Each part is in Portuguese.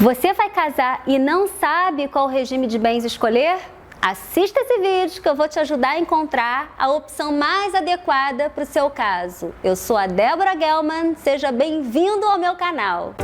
Você vai casar e não sabe qual regime de bens escolher? Assista esse vídeo que eu vou te ajudar a encontrar a opção mais adequada para o seu caso. Eu sou a Débora Gelman, seja bem-vindo ao meu canal.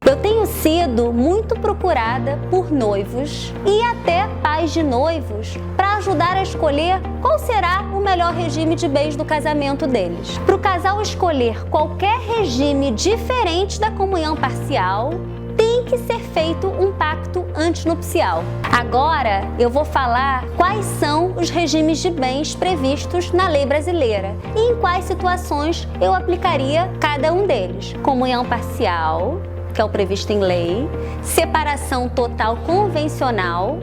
Eu tenho sido muito procurada por noivos e até pais de noivos para ajudar a escolher qual será o melhor regime de bens do casamento deles. Para o casal escolher qualquer regime diferente da comunhão parcial, tem que ser feito um pacto antinupcial. Agora eu vou falar quais são os regimes de bens previstos na lei brasileira e em quais situações eu aplicaria cada um deles. Comunhão parcial, que é o previsto em lei, separação total convencional,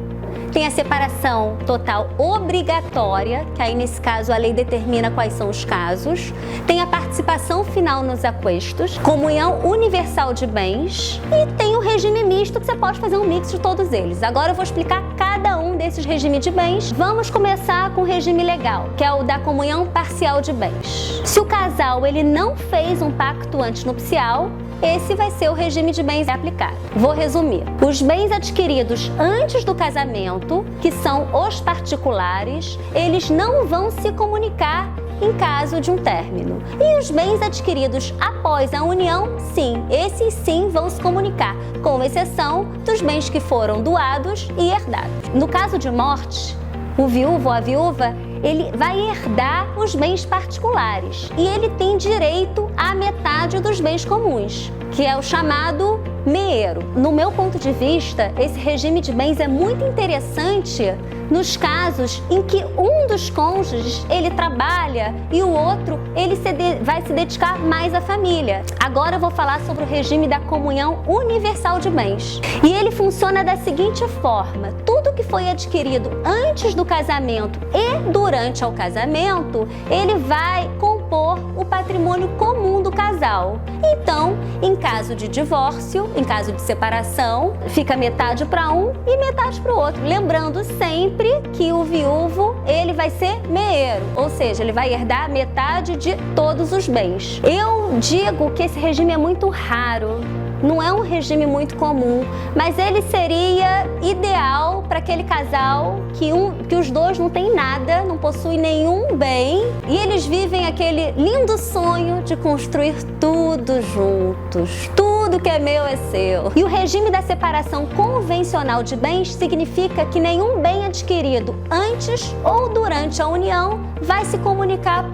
tem a separação total obrigatória, que aí nesse caso a lei determina quais são os casos, tem a participação final nos aquestos, comunhão universal de bens e tem o regime misto, que você pode fazer um mix de todos eles. Agora eu vou explicar cada um desses regimes de bens. Vamos começar com o regime legal, que é o da comunhão parcial de bens. Se o casal ele não fez um pacto antinupcial, esse vai ser o regime de bens aplicado. Vou resumir. Os bens adquiridos antes do casamento, que são os particulares, eles não vão se comunicar em caso de um término. E os bens adquiridos após a união, sim, esses sim vão se comunicar, com exceção dos bens que foram doados e herdados. No caso de morte, o viúvo ou a viúva, ele vai herdar os bens particulares e ele tem direito à metade dos bens comuns, que é o chamado meeiro. No meu ponto de vista, esse regime de bens é muito interessante nos casos em que um dos cônjuges ele trabalha e o outro ele vai se dedicar mais à família. Agora eu vou falar sobre o regime da comunhão universal de bens. E ele funciona da seguinte forma: tudo que foi adquirido antes do casamento e durante o casamento, ele vai compor o patrimônio comum do casal. Então, em caso de divórcio, em caso de separação, fica metade para um e metade para o outro. Lembrando sempre que o viúvo, ele vai ser meeiro, ou seja, ele vai herdar metade de todos os bens. Eu digo que esse regime é muito raro, não é um regime muito comum, mas ele seria ideal para aquele casal que os dois não têm nada, não possuem nenhum bem e eles vivem aquele lindo sonho de construir tudo juntos. Tudo que é meu é seu. E o regime da separação convencional de bens significa que nenhum bem adquirido antes ou durante a união vai se comunicar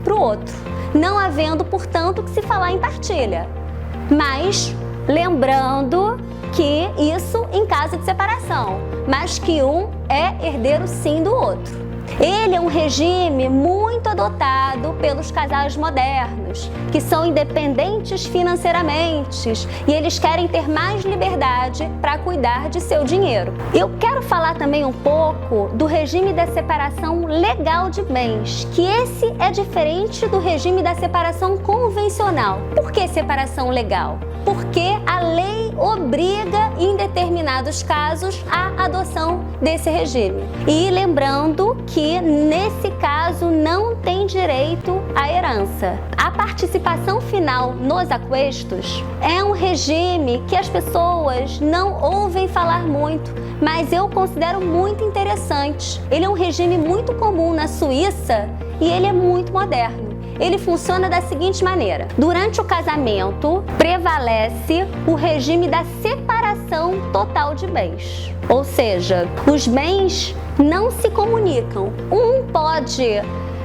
para o outro, não havendo, portanto, que se falar em partilha. Mas lembrando que isso em caso de separação, mas que um é herdeiro sim do outro. Ele é um regime muito adotado pelos casais modernos, que são independentes financeiramente e eles querem ter mais liberdade para cuidar de seu dinheiro. Eu quero falar também um pouco do regime da separação legal de bens, que esse é diferente do regime da separação convencional. Por que separação legal? Porque a lei obriga, em determinados casos, a adoção desse regime. E lembrando que, nesse caso, não tem direito à herança. A participação final nos aquestos é um regime que as pessoas não ouvem falar muito, mas eu considero muito interessante. Ele é um regime muito comum na Suíça e ele é muito moderno. Ele funciona da seguinte maneira: durante o casamento, prevalece o regime da separação total de bens. Ou seja, os bens não se comunicam. Um pode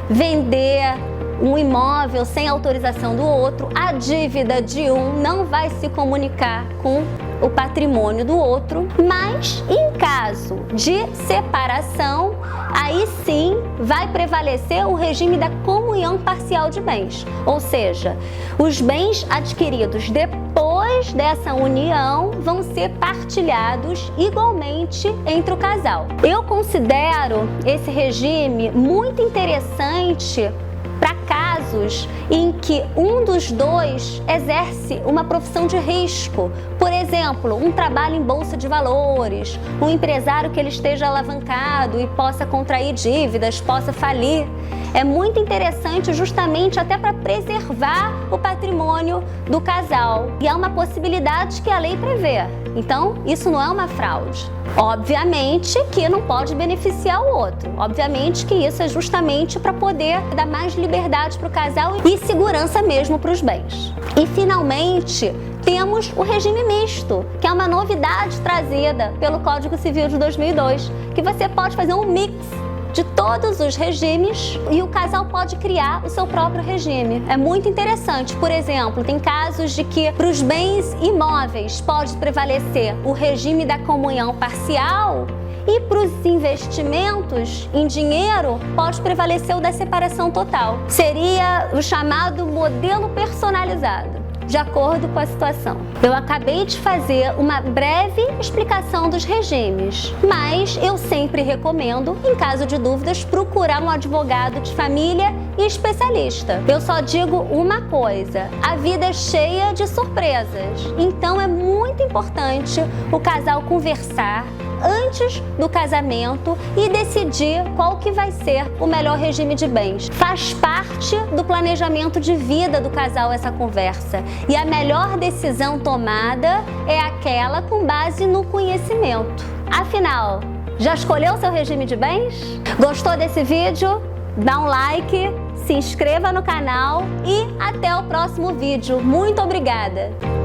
vender um imóvel sem autorização do outro, a dívida de um não vai se comunicar com o patrimônio do outro, mas em caso de separação, aí sim vai prevalecer o regime da comunhão parcial de bens, ou seja, os bens adquiridos depois dessa união vão ser partilhados igualmente entre o casal. Eu considero esse regime muito interessante para casos em que um dos dois exerce uma profissão de risco. Por exemplo, um trabalho em bolsa de valores, um empresário que ele esteja alavancado e possa contrair dívidas, possa falir. É muito interessante justamente até para preservar o patrimônio do casal. E é uma possibilidade que a lei prevê. Então, isso não é uma fraude. Obviamente que não pode beneficiar o outro. Obviamente que isso é justamente para poder dar mais liberdade para o casal e segurança mesmo para os bens. E finalmente, temos o regime misto, que é uma novidade trazida pelo Código Civil de 2002, que você pode fazer um mix de todos os regimes e o casal pode criar o seu próprio regime. É muito interessante. Por exemplo, tem casos de que para os bens imóveis pode prevalecer o regime da comunhão parcial e para os investimentos em dinheiro pode prevalecer o da separação total. Seria o chamado modelo personalizado, de acordo com a situação. Eu acabei de fazer uma breve explicação dos regimes, mas eu sempre recomendo, em caso de dúvidas, procurar um advogado de família e especialista. Eu só digo uma coisa: a vida é cheia de surpresas, então é muito importante o casal conversar antes do casamento e decidir qual que vai ser o melhor regime de bens. Faz parte do planejamento de vida do casal essa conversa. E a melhor decisão tomada é aquela com base no conhecimento. Afinal, já escolheu seu regime de bens? Gostou desse vídeo? Dá um like, se inscreva no canal e até o próximo vídeo. Muito obrigada!